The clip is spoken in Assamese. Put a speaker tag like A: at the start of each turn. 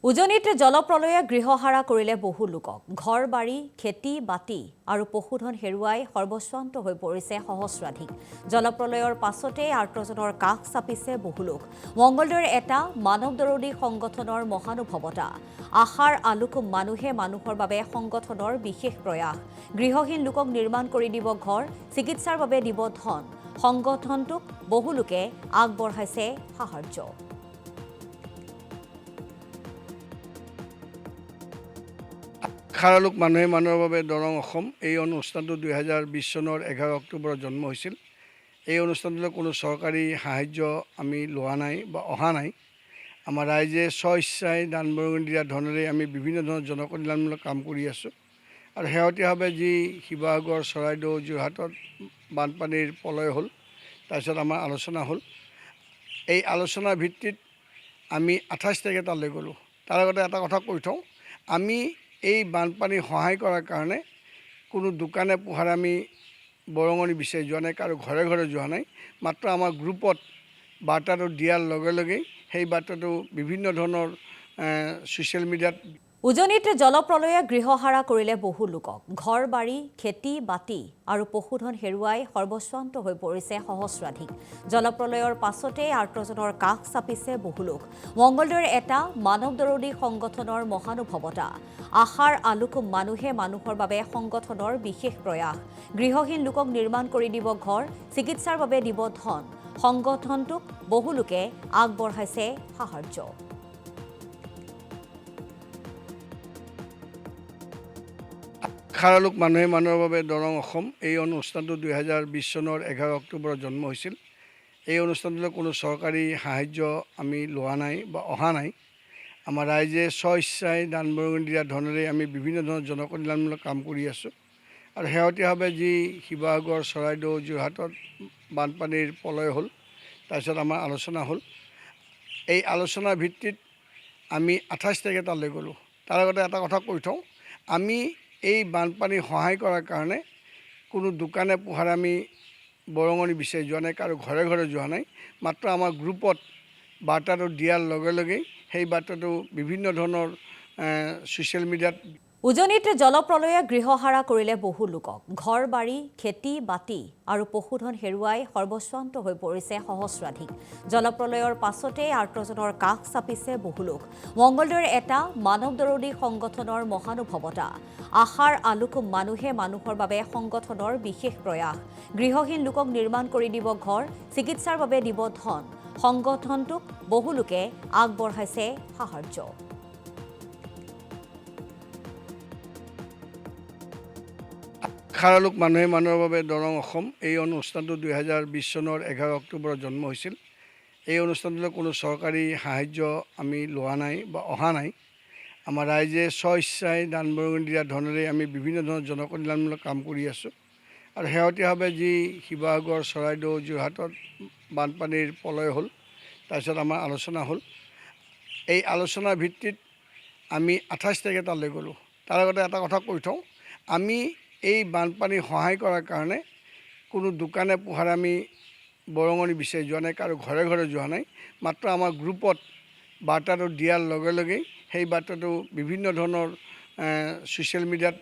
A: উজনিত জলপ্ৰলয়ে গৃহহাৰা কৰিলে বহু লোকক ঘৰ বাৰী খেতি বাতি আৰু পশুধন হেৰুৱাই সৰ্বস্বান্ত হৈ পৰিছে সহস্ৰাধিক জলপ্ৰলয়ৰ পাছতে আৰ্তজনৰ কাষ চাপিছে বহু লোক মংগলদৈৰ এটা মানৱদৰদী সংগঠনৰ মহানুভৱতা আশাৰ আলোক মানুহে মানুহৰ বাবে সংগঠনৰ বিশেষ প্ৰয়াস গৃহহীন লোকক নিৰ্মাণ কৰি দিব ঘৰ চিকিৎসাৰ বাবে দিব ধন সংগঠনটোক বহু লোকে আগবঢ়াইছে সাহায্য
B: খাৰালোক মানুহে মানুহৰ বাবে দৰং অসম এই অনুষ্ঠানটো 2020 চনৰ 11 অক্টোবৰত জন্ম হৈছিল এই অনুষ্ঠানটোলৈ কোনো চৰকাৰী সাহায্য আমি লোৱা নাই বা অহা নাই আমাৰ ৰাইজে স্বইচ্ছাই দান বৰঙণি দিয়া ধনেৰে আমি বিভিন্ন ধৰণৰ জনকল্যাণমূলক কাম কৰি আছোঁ আৰু শেহতীয়াভাৱে যি শিৱসাগৰ চৰাইদেউ যোৰহাটত বানপানীৰ প্ৰলয় হ'ল তাৰপিছত আমাৰ আলোচনা হ'ল এই আলোচনাৰ ভিত্তিত আমি 28 তাৰিখে তালৈ গ'লোঁ তাৰ আগতে এটা কথা কৈ থওঁ আমি এই বানপানী সহায় কৰাৰ কাৰণে কোনো দোকানে পোহাৰে আমি বৰঙণি বিচাৰি যোৱা নাই কাৰো ঘৰে ঘৰে যোৱা নাই মাত্ৰ আমাৰ গ্ৰুপত বাৰ্তাটো দিয়াৰ লগে লগেই সেই বাৰ্তাটো বিভিন্ন ধৰণৰ ছ'চিয়েল মিডিয়াত
A: উজনিত জলপ্ৰলয়ে গৃহহাৰা কৰিলে বহু লোকক ঘৰ বাৰী খেতি বাতি আৰু পশুধন হেৰুৱাই সৰ্বস্বান্ত হৈ পৰিছে সহস্ৰাধিক জলপ্ৰলয়ৰ পাছতে আৰ্তজনৰ কাষ চাপিছে বহু লোক মংগলদৈৰ এটা মানৱদৰদী সংগঠনৰ মহানুভৱতা আশাৰ আলোক মানুহে মানুহৰ বাবে সংগঠনৰ বিশেষ প্ৰয়াস গৃহহীন লোকক নিৰ্মাণ কৰি দিব ঘৰ চিকিৎসাৰ বাবে দিব ধন সংগঠনটোক বহু লোকে আগবঢ়াইছে সাহায্য
B: খাৰালোক মানুহে মানুহৰ বাবে দৰং অসম এই অনুষ্ঠানটো 2020 চনৰ 11 অক্টোবৰত জন্ম হৈছিল এই অনুষ্ঠানটোলৈ কোনো চৰকাৰী সাহায্য আমি লোৱা নাই বা অহা নাই আমাৰ ৰাইজে স্বইচ্ছাই দান বৰঙণি দিয়া ধনেৰে আমি বিভিন্ন ধৰণৰ জনকল্যাণমূলক কাম কৰি আছোঁ আৰু শেহতীয়াভাৱে যি শিৱসাগৰ চৰাইদেউ যোৰহাটত বানপানীৰ প্ৰলয় হ'ল তাৰপিছত আমাৰ আলোচনা হ'ল এই আলোচনাৰ ভিত্তিত আমি 28 তাৰিখে তালৈ গ'লোঁ তাৰ আগতে এটা কথা কৈ থওঁ আমি এই বানপানী সহায় কৰাৰ কাৰণে কোনো দোকানে পোহাৰে আমি বৰঙণি বিচাৰি যোৱা নাই কাৰো ঘৰে ঘৰে যোৱা নাই মাত্ৰ আমাৰ গ্ৰুপত বাৰ্তাটো দিয়াৰ লগে লগেই সেই বাৰ্তাটো বিভিন্ন ধৰণৰ ছ'চিয়েল মিডিয়াত
A: উজনিত জলপ্ৰলয়ে গৃহহাৰা কৰিলে বহু লোকক ঘৰ বাৰী খেতি বাতি আৰু পশুধন হেৰুৱাই সৰ্বস্বান্ত হৈ পৰিছে সহস্ৰাধিক জলপ্ৰলয়ৰ পাছতে আৰ্তজনৰ কাষ চাপিছে বহু লোক মংগলদৈৰ এটা মানৱদৰদী সংগঠনৰ মহানুভৱতা আশাৰ আলোক মানুহে মানুহৰ বাবে সংগঠনৰ বিশেষ প্ৰয়াস গৃহহীন লোকক নিৰ্মাণ কৰি দিব ঘৰ চিকিৎসাৰ বাবে দিব ধন সংগঠনটোক বহু লোকে আগবঢ়াইছে সাহায্য
B: খাৰালোক মানুহে মানুহৰ বাবে দৰং অসম এই অনুষ্ঠানটো 2020 চনৰ 11 অক্টোবৰত জন্ম হৈছিল এই অনুষ্ঠানটোলৈ কোনো চৰকাৰী সাহায্য আমি লোৱা নাই বা অহা নাই আমাৰ ৰাইজে স্বইচ্ছাই দান বৰঙণি দিয়া ধনেৰে আমি বিভিন্ন ধৰণৰ জনকল্যাণমূলক কাম কৰি আছোঁ আৰু শেহতীয়াভাৱে যি শিৱসাগৰ চৰাইদেউ যোৰহাটত বানপানীৰ প্ৰলয় হ'ল তাৰপিছত আমাৰ আলোচনা হ'ল এই আলোচনাৰ ভিত্তিত আমি 28 তাৰিখে তালৈ গ'লোঁ তাৰ আগতে এটা কথা কৈ থওঁ আমি এই বানপানী সহায় কৰাৰ কাৰণে কোনো দোকানে পোহাৰে আমি বৰঙণি বিচাৰি যোৱা নাই কাৰো ঘৰে ঘৰে যোৱা নাই মাত্ৰ আমাৰ গ্ৰুপত বাৰ্তাটো দিয়াৰ লগে লগেই সেই বাৰ্তাটো বিভিন্ন ধৰণৰ ছ'চিয়েল মিডিয়াত